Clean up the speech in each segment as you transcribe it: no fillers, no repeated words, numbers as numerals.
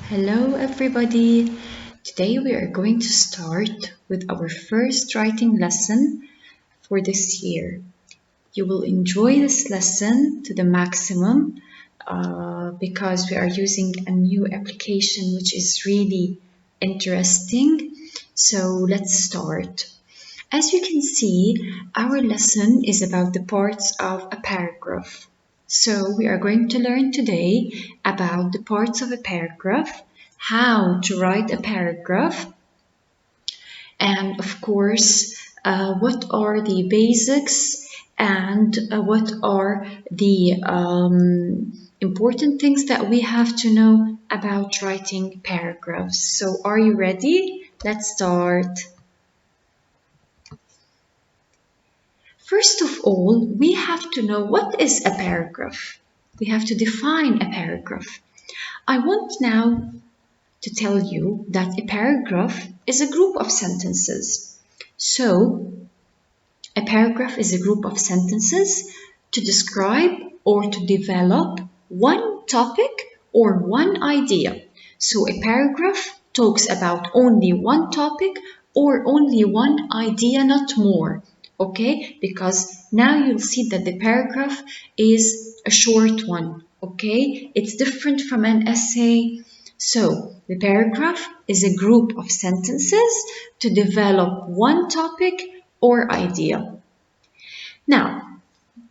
Hello, everybody. Today we are going to start with our first writing lesson for this year. You will enjoy this lesson to the maximum because we are using a new application which is really interesting. So let's start. As you can see, our lesson is about the parts of a paragraph. So we are going to learn today about the parts of a paragraph, how to write a paragraph, and of course, what are the basics and what are the important things that we have to know about writing paragraphs. So are you ready? Let's start. First of all, we have to know what is a paragraph. We have to define a paragraph. I want now to tell you that a paragraph is a group of sentences. So, a paragraph is a group of sentences to describe or to develop one topic or one idea. So, a paragraph talks about only one topic or only one idea, not more. Okay, because now you'll see that the paragraph is a short one. Okay, it's different from an essay. So the paragraph is a group of sentences to develop one topic or idea. Now,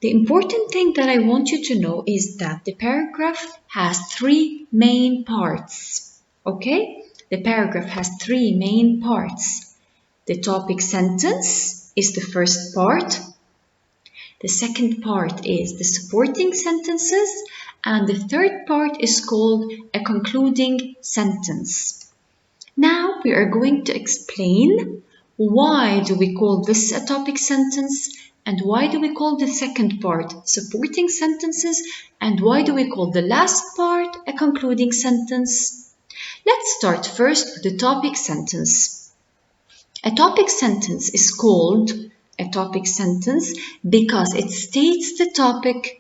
the important thing that I want you to know is that the paragraph has three main parts. Okay, the paragraph has three main parts. The topic sentence is the first part. The second part is the supporting sentences, and the third part is called a concluding sentence. Now we are going to explain why do we call this a topic sentence and why do we call the second part supporting sentences and why do we call the last part a concluding sentence. Let's start first with the topic sentence. A topic sentence is called a topic sentence because it states the topic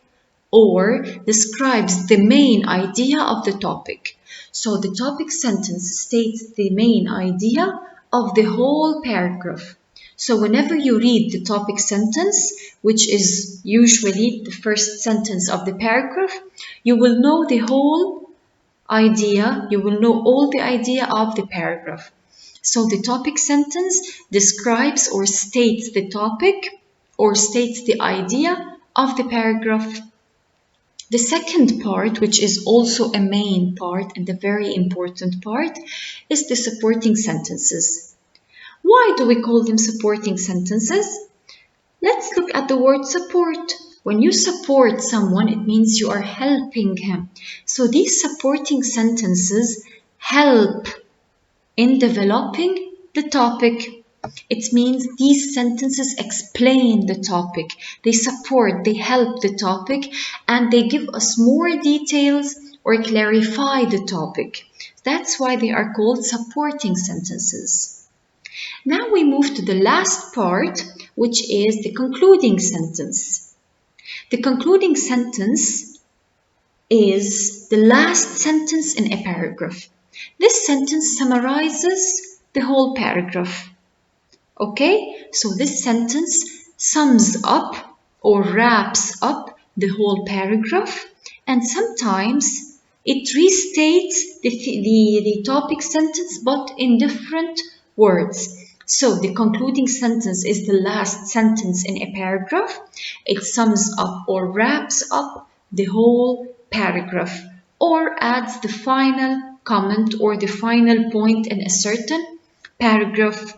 or describes the main idea of the topic. So the topic sentence states the main idea of the whole paragraph. So whenever you read the topic sentence, which is usually the first sentence of the paragraph, you will know the whole idea, you will know all the idea of the paragraph. So the topic sentence describes or states the topic or states the idea of the paragraph. The second part, which is also a main part and a very important part, is the supporting sentences. Why do we call them supporting sentences? Let's look at the word support. When you support someone, it means you are helping him. So these supporting sentences help in developing the topic. It means these sentences explain the topic, they support, they help the topic, and they give us more details or clarify the topic. That's why they are called supporting sentences. Now we move to the last part, which is the concluding sentence. The concluding sentence is the last sentence in a paragraph. This sentence summarizes the whole paragraph. Okay, so this sentence sums up or wraps up the whole paragraph, and sometimes it restates the topic sentence but in different words. So the concluding sentence is the last sentence in a paragraph. It sums up or wraps up the whole paragraph or adds the final comment or the final point in a certain paragraph.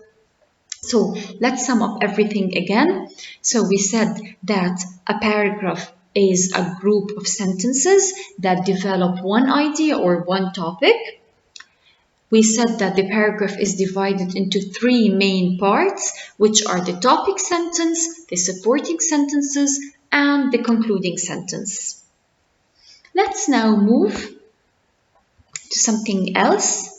So let's sum up everything again. So we said that a paragraph is a group of sentences that develop one idea or one topic. We said that the paragraph is divided into three main parts, which are the topic sentence, the supporting sentences, and the concluding sentence. Let's now move to something else.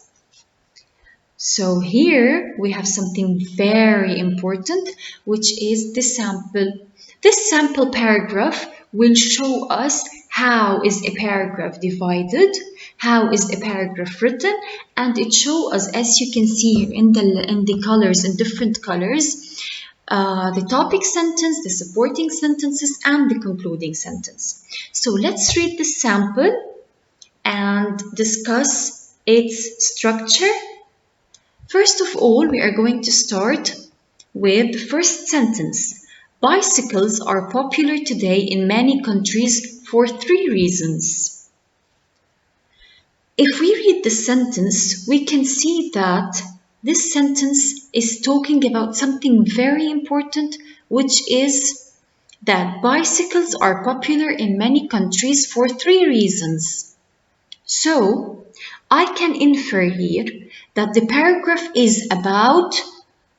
So here we have something very important, which is the sample. This sample paragraph will show us how is a paragraph divided, how is a paragraph written, and it shows us, as you can see here in the colors, in different colors, the topic sentence, the supporting sentences, and the concluding sentence. So let's read the sample and discuss its structure. First of all, we are going to start with the first sentence. Bicycles are popular today in many countries for 3 reasons. If we read the sentence, we can see that this sentence is talking about something very important, which is that bicycles are popular in many countries for 3 reasons. So, I can infer here that the paragraph is about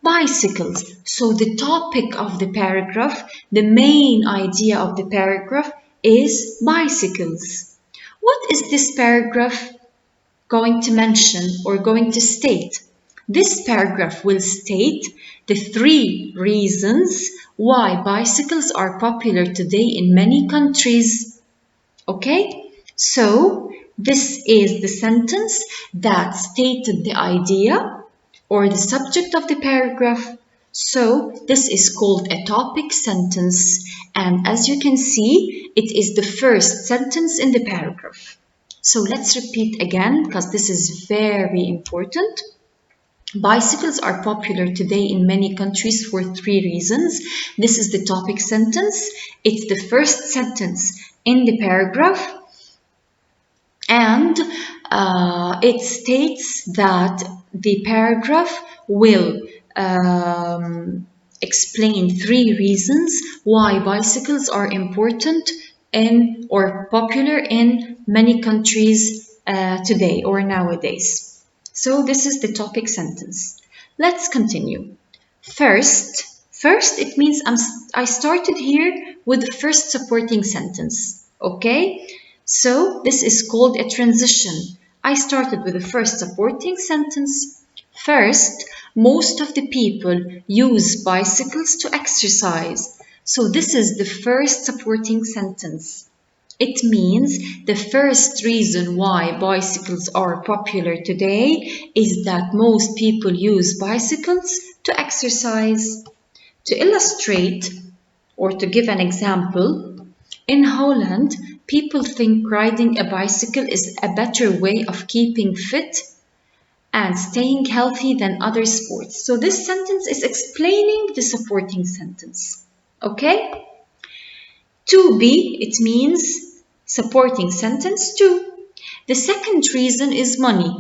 bicycles. So the topic of the paragraph, the main idea of the paragraph is bicycles. What is this paragraph going to mention or going to state? This paragraph will state the 3 reasons why bicycles are popular today in many countries. Okay? So this is the sentence that stated the idea or the subject of the paragraph. So this is called a topic sentence, and as you can see, it is the first sentence in the paragraph. So let's repeat again because this is very important. Bicycles are popular today in many countries for 3 reasons. This is the topic sentence. It's the first sentence in the paragraph, and it states that the paragraph will explain 3 reasons why bicycles are important in or popular in many countries today or nowadays. So this is the topic sentence. Let's continue. First it means I started here with the first supporting sentence, okay? So this is called a transition. I started with the first supporting sentence. First, most of the people use bicycles to exercise. So this is the first supporting sentence. It means the first reason why bicycles are popular today is that most people use bicycles to exercise. To illustrate or to give an example, in Holland, people think riding a bicycle is a better way of keeping fit and staying healthy than other sports. So this sentence is explaining the supporting sentence. Okay? To be, it means supporting sentence 2. The second reason is money.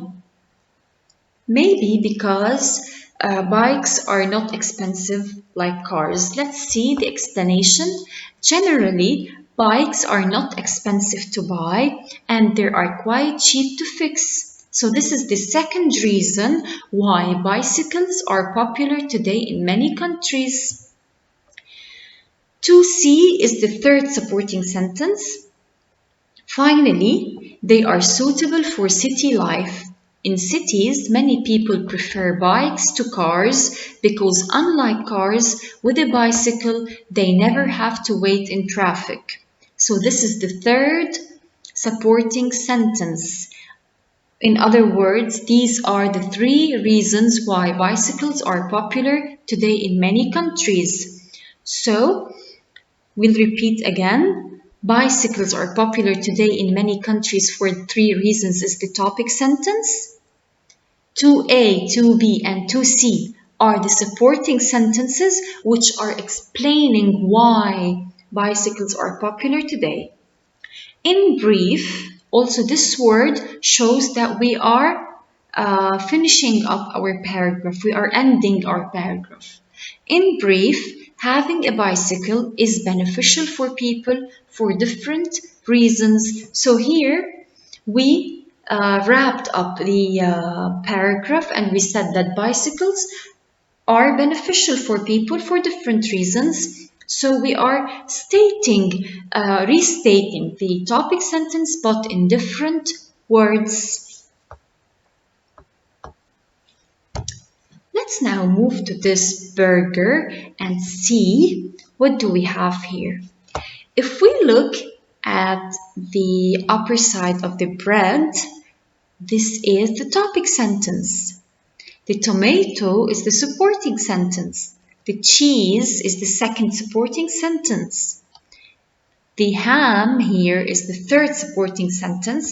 Maybe because bikes are not expensive like cars. Let's see the explanation. Generally, bikes are not expensive to buy and they are quite cheap to fix. So this is the second reason why bicycles are popular today in many countries. 2C is the third supporting sentence. Finally, they are suitable for city life. In cities, many people prefer bikes to cars because unlike cars, with a bicycle, they never have to wait in traffic. So this is the third supporting sentence. In other words, these are the 3 reasons why bicycles are popular today in many countries. So, we'll repeat again. Bicycles are popular today in many countries for 3 reasons is the topic sentence. 2A, 2B, and 2C are the supporting sentences which are explaining why bicycles are popular today. In brief, also this word shows that we are finishing up our paragraph. We are ending our paragraph. In brief, having a bicycle is beneficial for people for different reasons. So here we wrapped up the paragraph and we said that bicycles are beneficial for people for different reasons. So we are restating the topic sentence but in different words. Let's now move to this burger and see what do we have here. If we look at the upper side of the bread, this is the topic sentence. The tomato is the supporting sentence. The cheese is the second supporting sentence. The ham here is the third supporting sentence,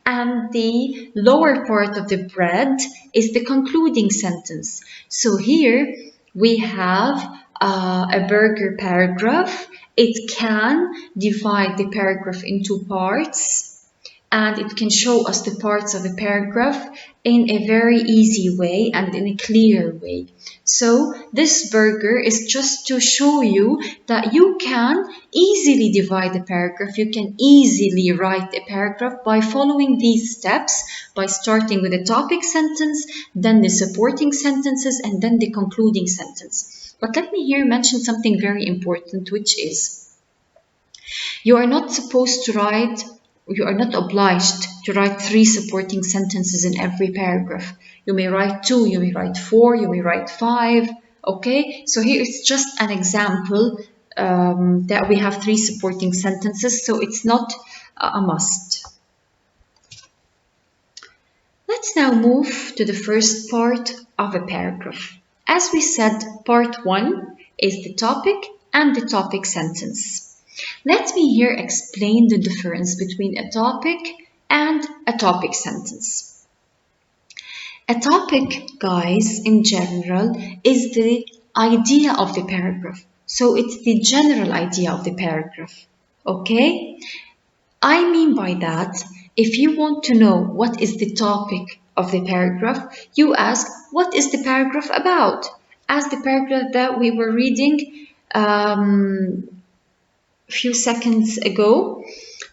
and the lower part of the bread is the concluding sentence. So here we have a burger paragraph. It can divide the paragraph into parts, and it can show us the parts of a paragraph in a very easy way and in a clear way. So this burger is just to show you that you can easily divide a paragraph. You can easily write a paragraph by following these steps, by starting with the topic sentence, then the supporting sentences, and then the concluding sentence. But let me here mention something very important, which is you are not obliged to write 3 supporting sentences in every paragraph. You may write 2, you may write 4, you may write 5, okay? So here it's just an example that we have 3 supporting sentences, so it's not a must. Let's now move to the first part of a paragraph. As we said, part 1 is the topic and the topic sentence. Let me here explain the difference between a topic and a topic sentence. A topic, guys, in general, is the idea of the paragraph. So it's the general idea of the paragraph, okay? I mean by that, if you want to know what is the topic of the paragraph, you ask, what is the paragraph about? As the paragraph that we were reading few seconds ago,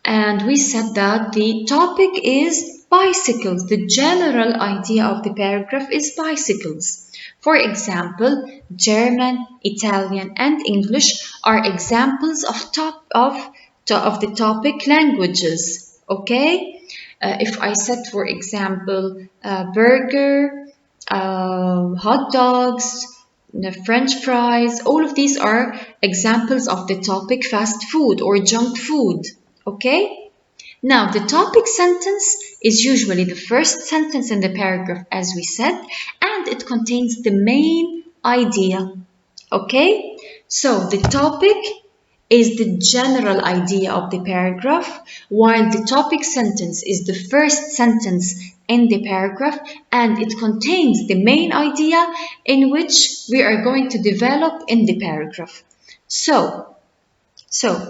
and we said that the topic is bicycles. The general idea of the paragraph is bicycles. For example, German, Italian, and English are examples of the topic languages. Okay, if I said, for example, burger, hot dogs, French fries, all of these are examples of the topic fast food or junk food, okay? Now, the topic sentence is usually the first sentence in the paragraph, as we said, and it contains the main idea, okay? So, the topic is the general idea of the paragraph, while the topic sentence is the first sentence in the paragraph, and it contains the main idea in which we are going to develop in the paragraph. So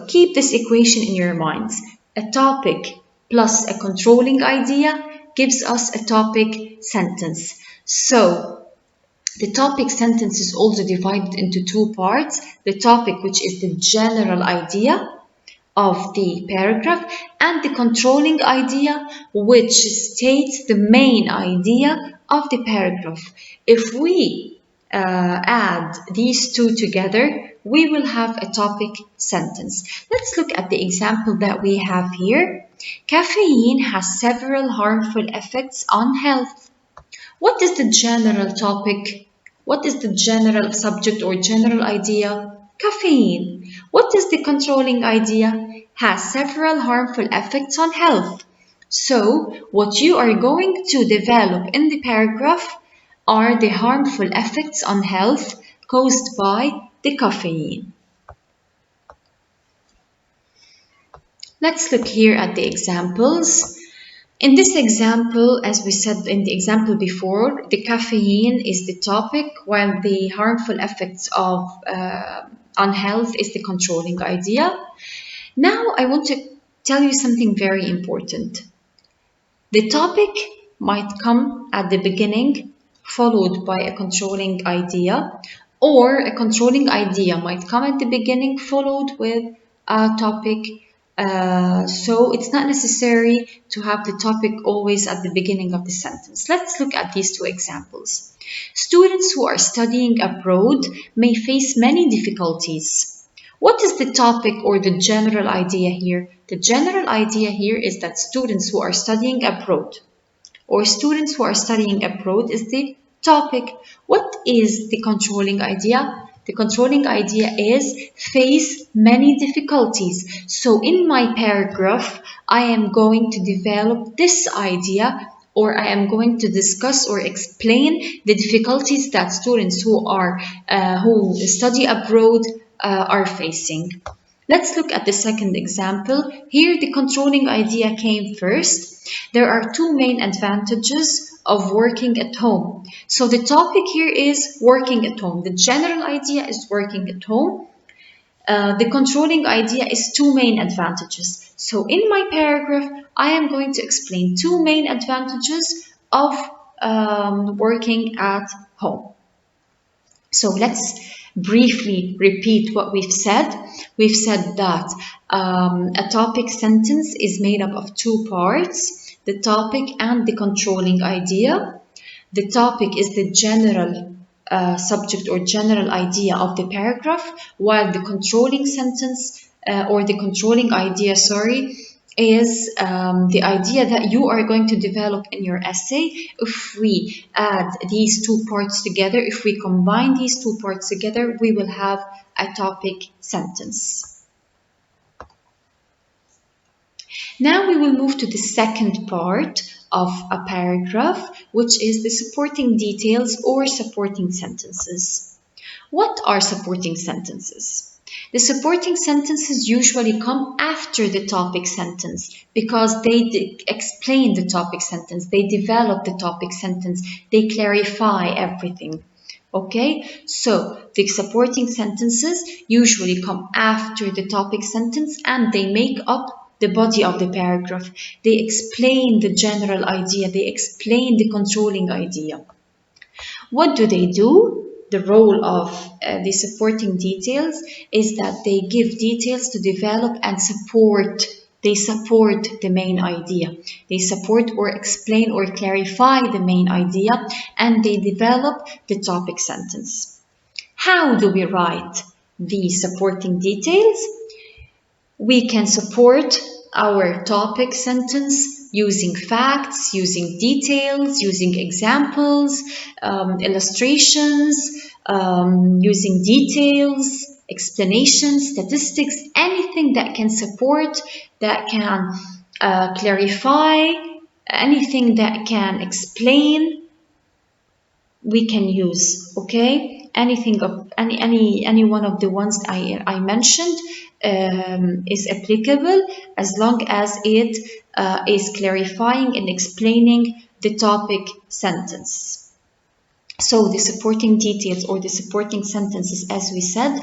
keep this equation in your minds. A topic plus a controlling idea gives us a topic sentence. So the topic sentence is also divided into 2 parts. The topic, which is the general idea of the paragraph, and the controlling idea, which states the main idea of the paragraph. If we add these 2 together, we will have a topic sentence. Let's look at the example that we have here. Caffeine has several harmful effects on health. What is the general topic? What is the general subject or general idea? Caffeine. What is the controlling idea? Has several harmful effects on health. So, what you are going to develop in the paragraph are the harmful effects on health caused by the caffeine. Let's look here at the examples. In this example, as we said in the example before, the caffeine is the topic, while the harmful effects of on health is the controlling idea. Now I want to tell you something very important. The topic might come at the beginning, followed by a controlling idea, or a controlling idea might come at the beginning, followed with a topic. So it's not necessary to have the topic always at the beginning of the sentence. Let's look at these 2 examples. Students who are studying abroad may face many difficulties. What is the topic or the general idea here? The general idea here is that students who are studying abroad, or students who are studying abroad, is the topic. What is the controlling idea? The controlling idea is face many difficulties. So in my paragraph, I am going to develop this idea, or I am going to discuss or explain the difficulties that students who study abroad are facing. Let's look at the second example. Here the controlling idea came first. There are two main advantages of working at home. So the topic here is working at home. The general idea is working at home. The controlling idea is two main advantages. So in my paragraph, I am going to explain two main advantages of working at home. So let's briefly repeat what we've said. We've said that a topic sentence is made up of two parts, the topic and the controlling idea. The topic is the general subject or general idea of the paragraph, while the controlling sentence or the controlling idea, is the idea that you are going to develop in your essay. If we add these two parts together, if we combine these two parts together, we will have a topic sentence. Now we will move to the second part of a paragraph, which is the supporting details or supporting sentences. What are supporting sentences? The supporting sentences usually come after the topic sentence because they explain the topic sentence, they develop the topic sentence, they clarify everything. Okay, so the supporting sentences usually come after the topic sentence and they make up the body of the paragraph. They explain the general idea, they explain the controlling idea. What do they do? The role of the supporting details is that they give details to develop and support. They support the main idea. They support or explain or clarify the main idea, and they develop the topic sentence. How do we write the supporting details? We can support our topic sentence using facts, using details, using examples, illustrations, using details, explanations, statistics, anything that can support, that can clarify, anything that can explain, we can use. Okay, anything of any one of the ones I mentioned is applicable as long as it is clarifying and explaining the topic sentence. So the supporting details or the supporting sentences, as we said,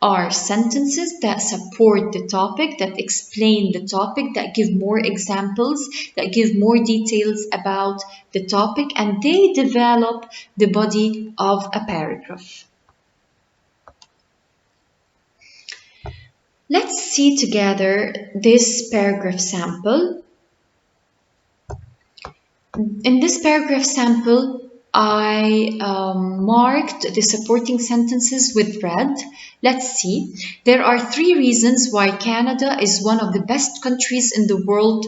are sentences that support the topic, that explain the topic, that give more examples, that give more details about the topic, and they develop the body of a paragraph. Let's see together this paragraph sample. In this paragraph sample, I marked the supporting sentences with red. Let's see. There are 3 reasons why Canada is one of the best countries in the world.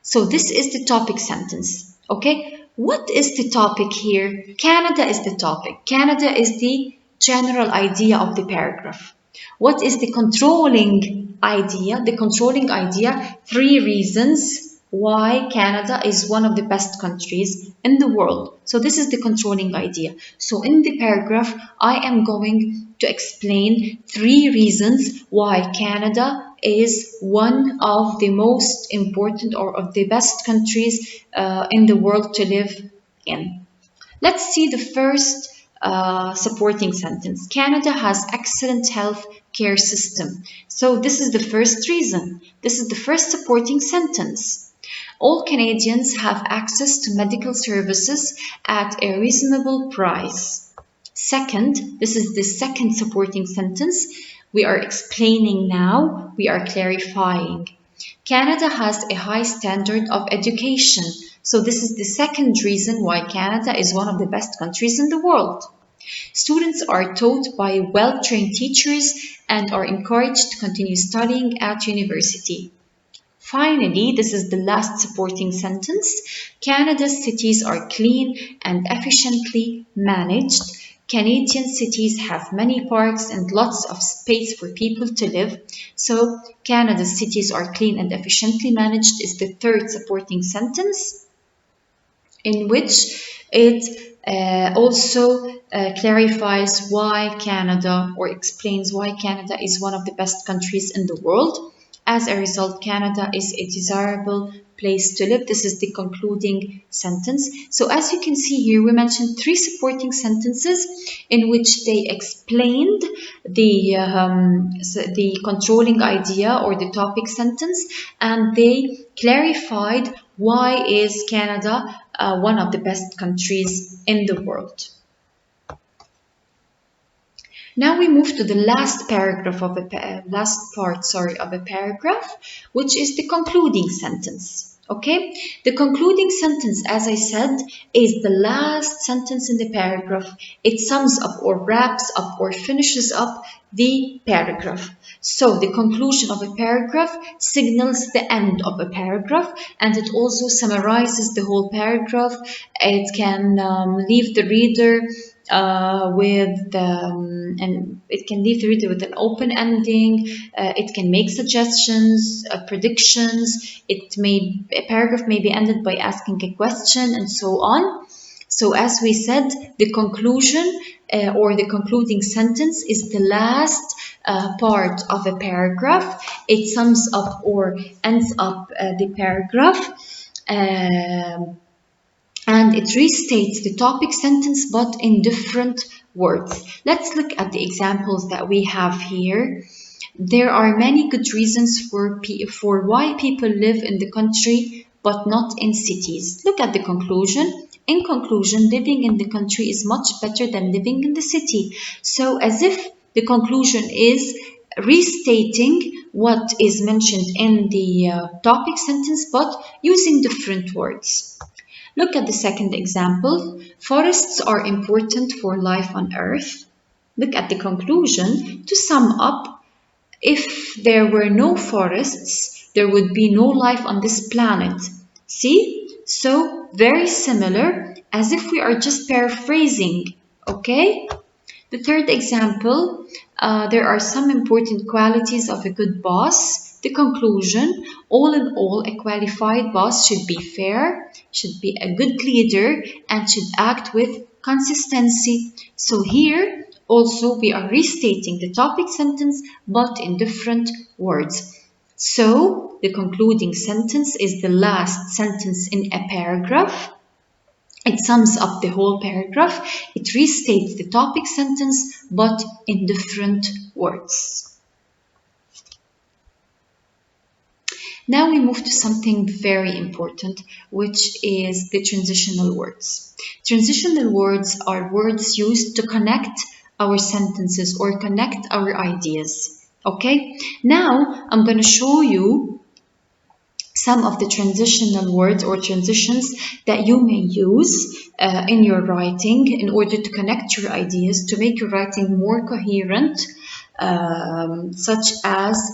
So this is the topic sentence. Okay, what is the topic here? Canada is the topic. Canada is the general idea of the paragraph. What is the controlling idea? The controlling idea, 3 reasons why Canada is one of the best countries in the world. So this is the controlling idea. So in the paragraph, I am going to explain 3 reasons why Canada is one of the most important or of the best countries in the world to live in. Let's see the first supporting sentence. Canada has excellent health care system. So this is the first reason. This is the first supporting sentence. All Canadians have access to medical services at a reasonable price. Second, this is the second supporting sentence. We are explaining now, we are clarifying. Canada has a high standard of education. So this is the second reason why Canada is one of the best countries in the world. Students are taught by well-trained teachers and are encouraged to continue studying at university. Finally, this is the last supporting sentence. Canada's cities are clean and efficiently managed. Canadian cities have many parks and lots of space for people to live. So Canada's cities are clean and efficiently managed is the third supporting sentence, in which it also clarifies why Canada, or explains why Canada is one of the best countries in the world. As a result, Canada is a desirable place to live. This is the concluding sentence. So as you can see here, we mentioned three supporting sentences in which they explained the controlling idea or the topic sentence, and they clarified why is Canada one of the best countries in the world. Now we move to the last paragraph of last part, of a paragraph, which is the concluding sentence. Okay, the concluding sentence, as I said, is the last sentence in the paragraph. It sums up or wraps up or finishes up the paragraph. So the conclusion of a paragraph signals the end of a paragraph, and it also summarizes the whole paragraph. It can leave the reader and it can leave the reader with an open ending. It can make suggestions, predictions. A paragraph may be ended by asking a question, and so on. So as we said, the conclusion or the concluding sentence is the last part of a paragraph. It sums up or ends up the paragraph. And it restates the topic sentence but in different words. Let's look at the examples that we have here. There are many good reasons for why people live in the country but not in cities. Look at the conclusion. In conclusion, living in the country is much better than living in the city. So as if the conclusion is restating what is mentioned in the topic sentence but using different words. Look at the second example. Forests are important for life on Earth. Look at the conclusion. To sum up, if there were no forests, there would be no life on this planet. See? So, very similar, as if we are just paraphrasing. Okay? The third example, there are some important qualities of a good boss. The conclusion, all in all, a qualified boss should be fair, should be a good leader, and should act with consistency. So here, also, we are restating the topic sentence, but in different words. So, the concluding sentence is the last sentence in a paragraph. It sums up the whole paragraph. It restates the topic sentence, but in different words. Now we move to something very important, which is the transitional words. Transitional words are words used to connect our sentences or connect our ideas. Okay? Now I'm going to show you some of the transitional words or transitions that you may use in your writing in order to connect your ideas, to make your writing more coherent, such as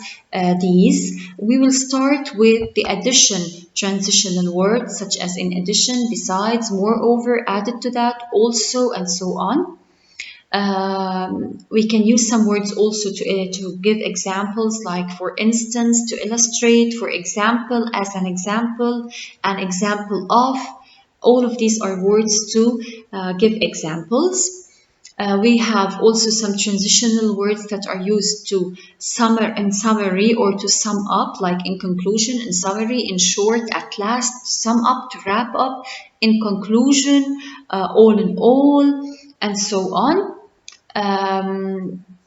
these. We will start with the addition transitional words, such as in addition, besides, moreover, added to that, also, and so on. We can use some words also to give examples, like for instance, to illustrate, for example, as an example of. All of these are words to give examples. We have also some transitional words that are used to summary or to sum up, like in conclusion, in summary, in short, at last, to sum up, to wrap up, in conclusion, all in all, and so on.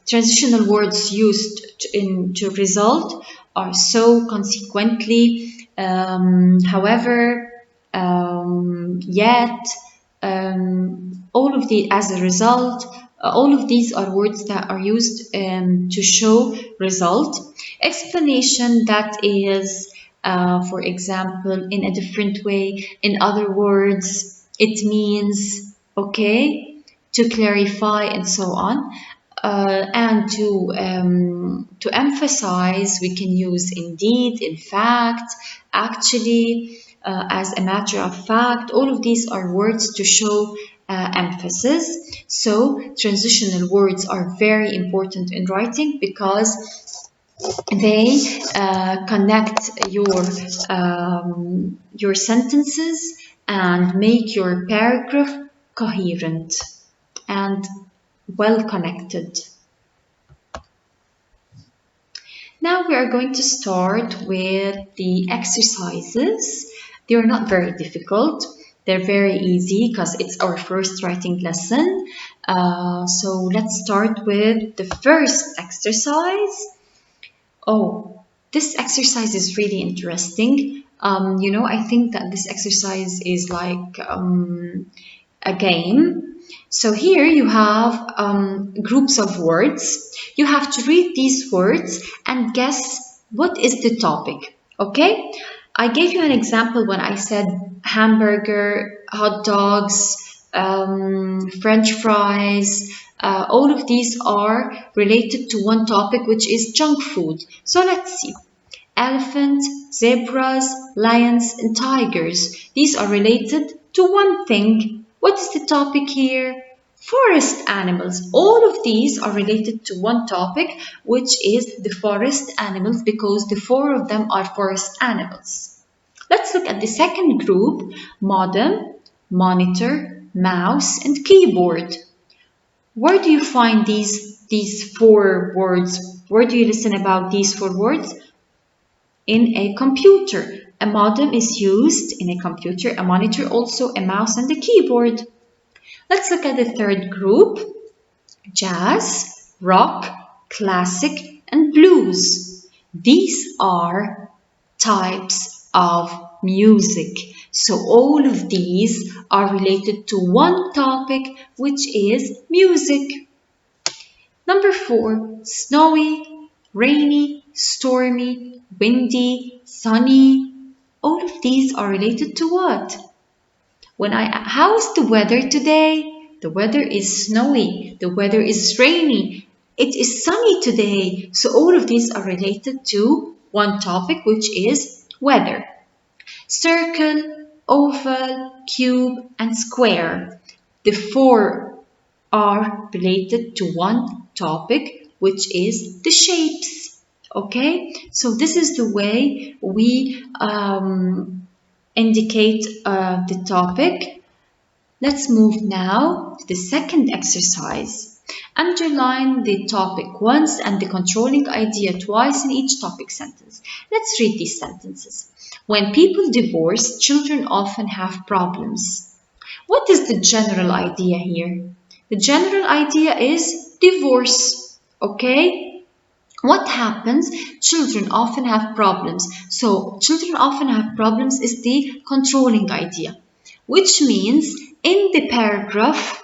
Transitional words used to result are so, consequently, however, yet, all of the, as a result, all of these are words that are used to show result. Explanation, that is, for example, in a different way. In other words, it means, okay, to clarify, and so on. And to emphasize, we can use indeed, in fact, actually, as a matter of fact. All of these are words to show emphasis. So transitional words are very important in writing because they connect your sentences and make your paragraph coherent and well connected. Now we are going to start with the exercises. They are not very difficult. They're very easy because it's our first writing lesson. So let's start with the first exercise. Oh, this exercise is really interesting. I think that this exercise is like a game. So here you have groups of words. You have to read these words and guess what is the topic, okay? I gave you an example when I said hamburger, hot dogs, French fries. All of these are related to one topic, which is junk food. So let's see. Elephant, zebras, lions, and tigers. These are related to one thing. What is the topic here? Forest animals. All of these are related to one topic, which is the forest animals, because the four of them are forest animals. Let's look at the second group: modem, monitor, mouse, and keyboard. Where do you find these four words? Where do you listen about these four words? In a computer. A modem is used in a computer, a monitor also, a mouse, and a keyboard. Let's look at the third group: jazz, rock, classic, and blues. These are types of music. So all of these are related to one topic, which is music. Number 4, snowy, rainy, stormy, windy, sunny. All of these are related to what? How is the weather today? The weather is snowy. The weather is rainy. It is sunny today. So all of these are related to one topic, which is weather. Circle, oval, cube, and square. The four are related to one topic, which is the shapes. Okay, so this is the way we indicate the topic. Let's move now to the second exercise. Underline the topic once and the controlling idea twice in each topic sentence. Let's read these sentences. When people divorce, children often have problems. What is the general idea here? The general idea is divorce, okay? What happens? Children often have problems. So, children often have problems is the controlling idea, which means in the paragraph,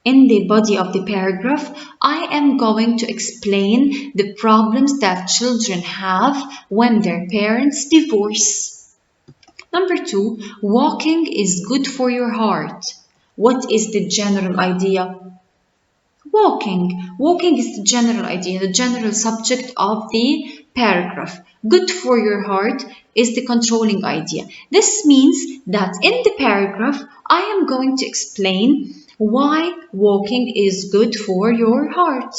in the body of the paragraph, I am going to explain the problems that children have when their parents divorce. Number 2, walking is good for your heart. What is the general idea? Walking. Walking is the general idea, the general subject of the paragraph. Good for your heart is the controlling idea. This means that in the paragraph, I am going to explain why walking is good for your heart.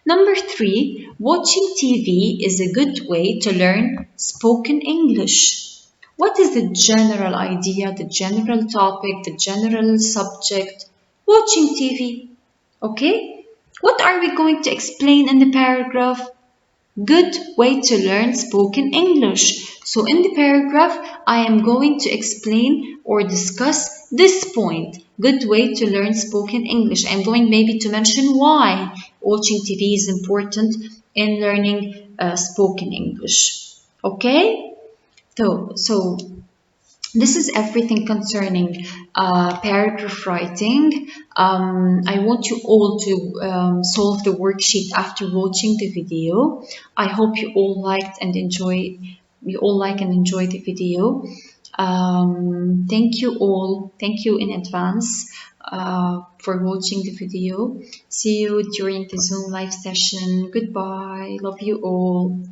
Number 3, watching TV is a good way to learn spoken English. What is the general idea, the general topic, the general subject? Watching TV. Okay? What are we going to explain in the paragraph? Good way to learn spoken English. So in the paragraph, I am going to explain or discuss this point. Good way to learn spoken English. I'm going maybe to mention why watching TV is important in learning spoken English. Okay? So this is everything concerning paragraph writing. I want you all to solve the worksheet after watching the video. I hope you all liked and enjoy. You all like and enjoy the video. Thank you all. Thank you in advance for watching the video. See you during the Zoom live session. Goodbye. Love you all.